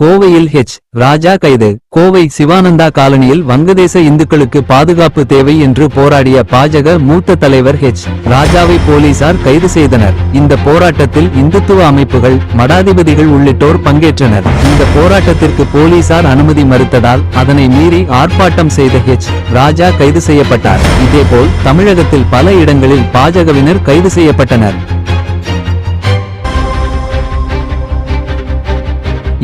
கோவையில் ராஜா கைது. கோவை சிவானந்தா காலனியில் வங்கதேச இந்துக்களுக்கு பாதுகாப்பு தேவை என்று போராடிய பாஜக மூத்த தலைவர் ராஜாவை போலீசார் கைது செய்தனர். இந்த போராட்டத்தில் இந்துத்துவ அமைப்புகள், மடாதிபதிகள் உள்ளிட்டோர் பங்கேற்றனர். இந்த போராட்டத்திற்கு போலீசார் அனுமதி மறுத்ததால் அதனை மீறி ஆர்ப்பாட்டம் செய்த ராஜா கைது செய்யப்பட்டார். இதேபோல் தமிழகத்தில் பல இடங்களில் பாஜகவினர் கைது செய்யப்பட்டனர்.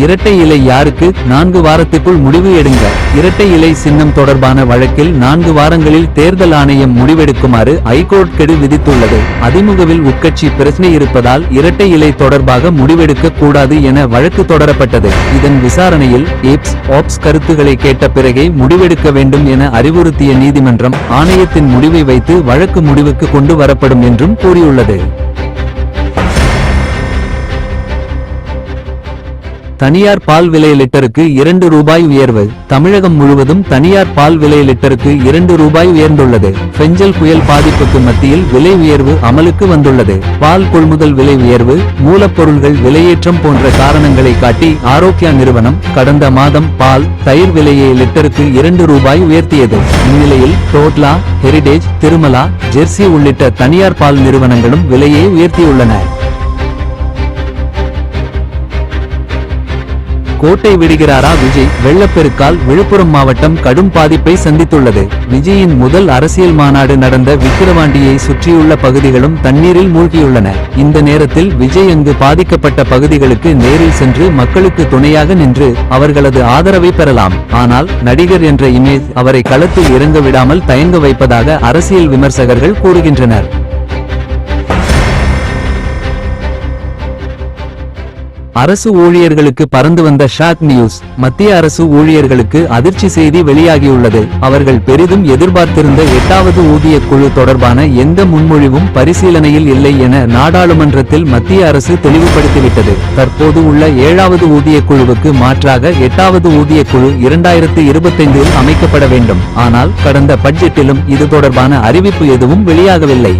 இரட்டை இலை யாருக்கு? 4 வாரத்துக்குள் முடிவு எடுங்க. இரட்டை இலை சின்னம் தொடர்பான வழக்கில் 4 வாரங்களில் தேர்தல் ஆணையம் முடிவெடுக்குமாறு ஐகோர்ட் கெடு விதித்துள்ளது. அதிமுகவில் உட்கட்சி பிரச்சனை இருப்பதால் இரட்டை இலை தொடர்பாக முடிவெடுக்க கூடாது என வழக்கு தொடரப்பட்டது. இதன் விசாரணையில் ஓப்ஸ் கருத்துக்களை கேட்ட பிறகே முடிவெடுக்க வேண்டும் என அறிவுறுத்திய நீதிமன்றம் ஆணையத்தின் முடிவை வைத்து வழக்கு முடிவுக்கு கொண்டு வரப்படும் என்றும் கூறியுள்ளது. தனியார் பால் விலை லிட்டருக்கு 2 ரூபாய் உயர்வு. தமிழகம் முழுவதும் தனியார் பால் விலை லிட்டருக்கு 2 ரூபாய் உயர்ந்துள்ளது. பெஞ்சல் புயல் பாதிப்புக்கு மத்தியில் விலை உயர்வு அமலுக்கு வந்துள்ளது. பால் கொள்முதல் விலை உயர்வு, மூலப்பொருள்கள் விலையேற்றம் போன்ற காரணங்களை காட்டி ஆரோக்கியா நிறுவனம் கடந்த மாதம் பால், தயிர் விலையை லிட்டருக்கு 2 ரூபாய் உயர்த்தியது. இந்நிலையில் டோட்லா, ஹெரிடேஜ், திருமலா, ஜெர்சி உள்ளிட்ட தனியார் பால் நிறுவனங்களும் விலையை உயர்த்தியுள்ளன. கோட்டை விடுகிறாரா விஜய்? வெள்ளப்பெருக்கால் விழுப்புரம் மாவட்டம் கடும் பாதிப்பை சந்தித்துள்ளது. விஜயின் முதல் அரசியல் மாநாடு நடந்த விக்கிரவாண்டியை சுற்றியுள்ள பகுதிகளும் தண்ணீரில் மூழ்கியுள்ளன. இந்த நேரத்தில் விஜய் அங்கு பாதிக்கப்பட்ட பகுதிகளுக்கு நேரில் சென்று மக்களுக்கு துணையாக நின்று அவர்களது ஆதரவை பெறலாம். ஆனால் நடிகர் என்ற இமேஜ் அவரை களத்தில் இறங்க விடாமல் தயங்க வைப்பதாக அரசியல் விமர்சகர்கள் கூறுகின்றனர். அரசு ஊழியர்களுக்கு பறந்து வந்த ஷாக் நியூஸ். மத்திய அரசு ஊழியர்களுக்கு அதிர்ச்சி செய்தி வெளியாகியுள்ளது. அவர்கள் பெரிதும் எதிர்பார்த்திருந்த 8வது ஊதிய குழு தொடர்பான எந்த முன்மொழிவும் பரிசீலனையில் இல்லை என நாடாளுமன்றத்தில் மத்திய அரசு தெளிவுபடுத்திவிட்டது. தற்போது உள்ள 7வது ஊதிய குழுவுக்கு மாற்றாக 8வது ஊதிய குழு 2025இல் அமைக்கப்பட வேண்டும். ஆனால் கடந்த பட்ஜெட்டிலும் இது தொடர்பான அறிவிப்பு எதுவும் வெளியாகவில்லை.